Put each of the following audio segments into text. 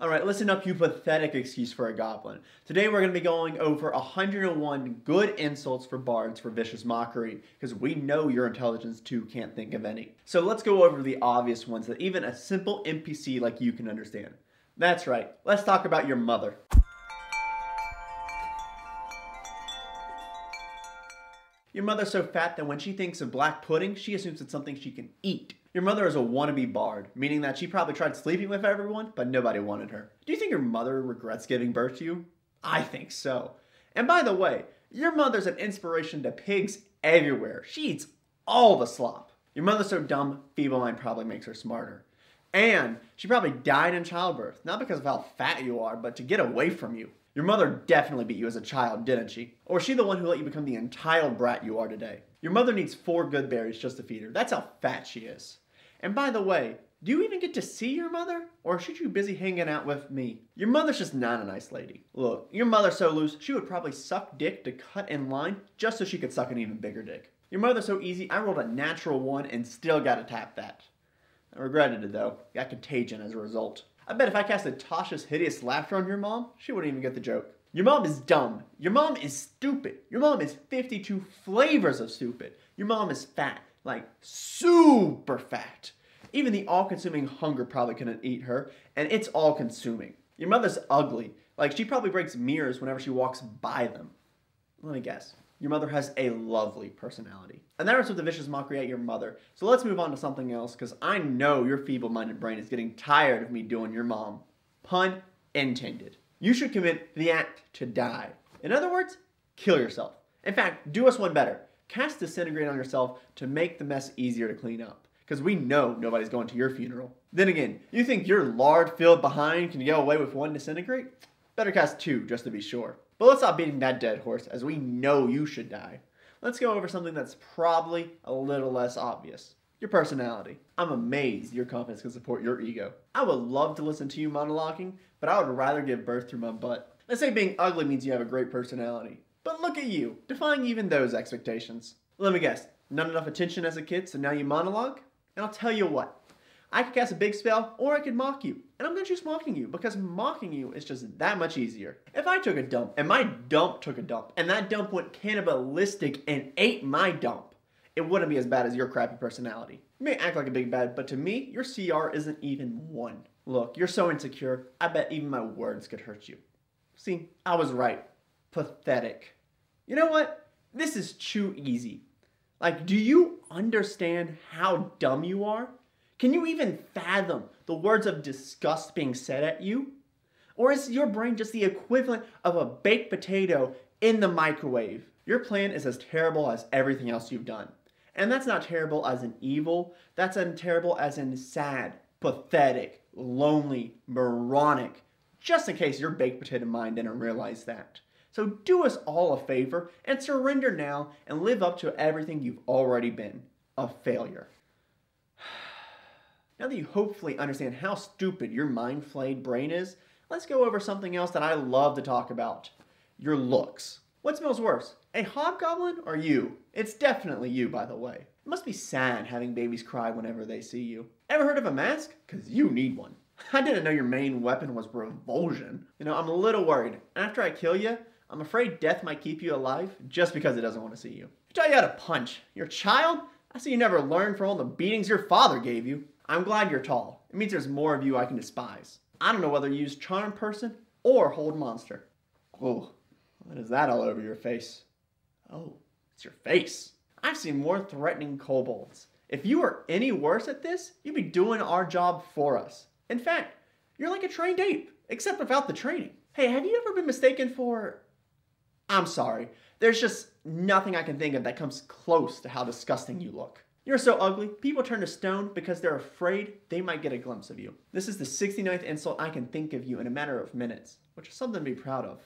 Alright, listen up, you pathetic excuse for a goblin. Today we're going to be going over 101 good insults for bards for Vicious Mockery, because we know your intelligence too can't think of any. So let's go over the obvious ones that even a simple NPC like you can understand. That's right, let's talk about your mother. Your mother's so fat that when she thinks of black pudding, she assumes it's something she can eat. Your mother is a wannabe bard, meaning that she probably tried sleeping with everyone, but nobody wanted her. Do you think your mother regrets giving birth to you? I think so. And by the way, your mother's an inspiration to pigs everywhere. She eats all the slop. Your mother's so dumb, feeble mind probably makes her smarter. And she probably died in childbirth, not because of how fat you are, but to get away from you. Your mother definitely beat you as a child, didn't she? Or was she the one who let you become the entitled brat you are today? Your mother needs 4 good berries just to feed her. That's how fat she is. And by the way, do you even get to see your mother? Or is she too busy hanging out with me? Your mother's just not a nice lady. Look, your mother's so loose, she would probably suck dick to cut in line just so she could suck an even bigger dick. Your mother's so easy, I rolled a natural 1 and still got to tap that. I regretted it though. Got contagion as a result. I bet if I casted Tasha's hideous laughter on your mom, she wouldn't even get the joke. Your mom is dumb. Your mom is stupid. Your mom is 52 flavors of stupid. Your mom is fat. Like, super fat. Even the all-consuming hunger probably couldn't eat her, and it's all-consuming. Your mother's ugly. Like, she probably breaks mirrors whenever she walks by them. Let me guess. Your mother has a lovely personality. And that was with the Vicious Mockery at your mother. So let's move on to something else, because I know your feeble-minded brain is getting tired of me doing your mom. Pun intended. You should commit the act to die. In other words, kill yourself. In fact, do us one better. Cast Disintegrate on yourself to make the mess easier to clean up. Because we know nobody's going to your funeral. Then again, you think your lard filled behind can get away with 1 Disintegrate? Better cast 2 just to be sure. But let's stop beating that dead horse, as we know you should die. Let's go over something that's probably a little less obvious. Your personality. I'm amazed your confidence can support your ego. I would love to listen to you monologuing, but I would rather give birth through my butt. Let's say being ugly means you have a great personality. But look at you, defying even those expectations. Let me guess, not enough attention as a kid, so now you monologue? And I'll tell you what, I could cast a big spell, or I could mock you. And I'm going to choose mocking you, because mocking you is just that much easier. If I took a dump, and my dump took a dump, and that dump went cannibalistic and ate my dump, it wouldn't be as bad as your crappy personality. You may act like a big bad, but to me, your CR isn't even 1. Look, you're so insecure, I bet even my words could hurt you. See, I was right. Pathetic. You know what? This is too easy. Like, do you understand how dumb you are? Can you even fathom the words of disgust being said at you? Or is your brain just the equivalent of a baked potato in the microwave? Your plan is as terrible as everything else you've done. And that's not terrible as in evil, that's terrible as in sad, pathetic, lonely, moronic. Just in case your baked potato mind didn't realize that. So do us all a favor and surrender now and live up to everything you've already been. A failure. Now that you hopefully understand how stupid your mind-flayed brain is, let's go over something else that I love to talk about. Your looks. What smells worse, a hobgoblin or you? It's definitely you, by the way. It must be sad having babies cry whenever they see you. Ever heard of a mask? Because you need one. I didn't know your main weapon was revulsion. You know, I'm a little worried. After I kill you, I'm afraid death might keep you alive just because it doesn't want to see you. I taught you how to punch. Your child? I see you never learned from all the beatings your father gave you. I'm glad you're tall. It means there's more of you I can despise. I don't know whether you use Charm Person or Hold Monster. Oh, what is that all over your face? Oh, it's your face. I've seen more threatening kobolds. If you were any worse at this, you'd be doing our job for us. In fact, you're like a trained ape, except without the training. Hey, have you ever been mistaken for... I'm sorry. There's just nothing I can think of that comes close to how disgusting you look. You're so ugly, people turn to stone because they're afraid they might get a glimpse of you. This is the 69th insult I can think of you in a matter of minutes, which is something to be proud of.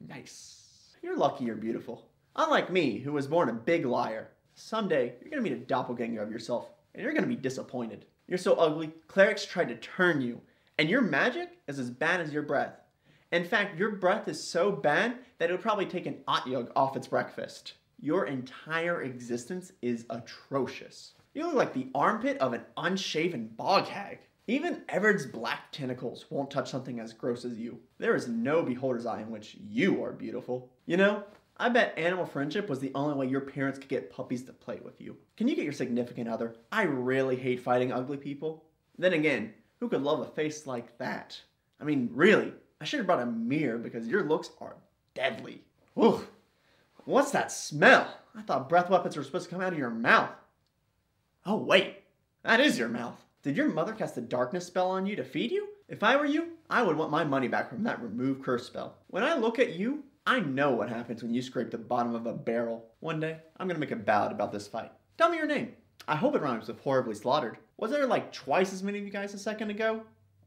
Nice. You're lucky you're beautiful. Unlike me, who was born a big liar. Someday, you're going to meet a doppelganger of yourself, and you're going to be disappointed. You're so ugly, clerics tried to turn you, and your magic is as bad as your breath. In fact, your breath is so bad that it would probably take an otyug off its breakfast. Your entire existence is atrocious. You look like the armpit of an unshaven bog hag. Even Everett's black tentacles won't touch something as gross as you. There is no beholder's eye in which you are beautiful. You know, I bet animal friendship was the only way your parents could get puppies to play with you. Can you get your significant other? I really hate fighting ugly people. Then again, who could love a face like that? I mean, really, I should have brought a mirror because your looks are deadly. Ugh. What's that smell? I thought breath weapons were supposed to come out of your mouth. Oh wait, that is your mouth. Did your mother cast a darkness spell on you to feed you? If I were you, I would want my money back from that remove curse spell. When I look at you, I know what happens when you scrape the bottom of a barrel. One day, I'm gonna make a ballad about this fight. Tell me your name. I hope it rhymes with horribly slaughtered. Was there like twice as many of you guys a second ago?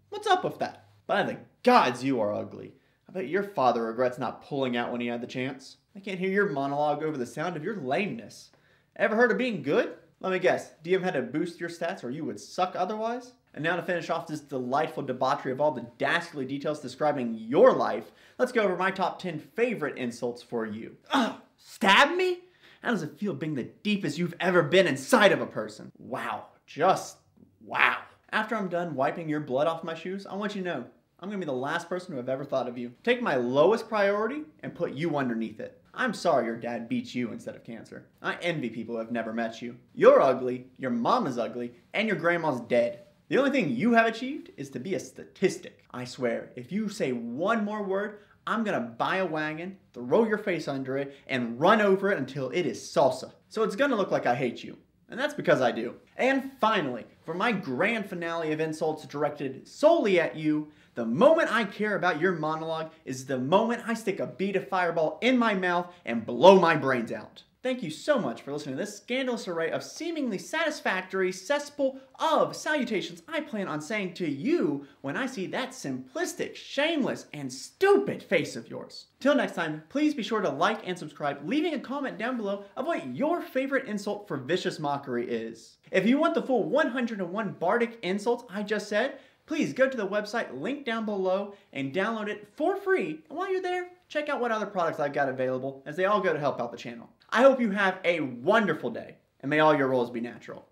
What's up with that? By the gods, you are ugly. I bet your father regrets not pulling out when he had the chance. I can't hear your monologue over the sound of your lameness. Ever heard of being good? Let me guess, DM had to boost your stats or you would suck otherwise? And now to finish off this delightful debauchery of all the dastardly details describing your life, let's go over my top 10 favorite insults for you. Ugh, stab me? How does it feel being the deepest you've ever been inside of a person? Wow, just wow. After I'm done wiping your blood off my shoes, I want you to know, I'm gonna be the last person to have ever thought of you. Take my lowest priority and put you underneath it. I'm sorry your dad beats you instead of cancer. I envy people who have never met you. You're ugly, your mom is ugly, and your grandma's dead. The only thing you have achieved is to be a statistic. I swear, if you say one more word, I'm gonna buy a wagon, throw your face under it, and run over it until it is salsa. So it's gonna look like I hate you. And that's because I do. And finally, for my grand finale of insults directed solely at you, the moment I care about your monologue is the moment I stick a bead of fireball in my mouth and blow my brains out. Thank you so much for listening to this scandalous array of seemingly satisfactory cesspool of salutations I plan on saying to you when I see that simplistic, shameless, and stupid face of yours. Till next time, please be sure to like and subscribe, leaving a comment down below of what your favorite insult for Vicious Mockery is. If you want the full 101 Bardic insults I just said, please go to the website linked down below and download it for free. And while you're there, check out what other products I've got available, as they all go to help out the channel. I hope you have a wonderful day, and may all your rolls be natural.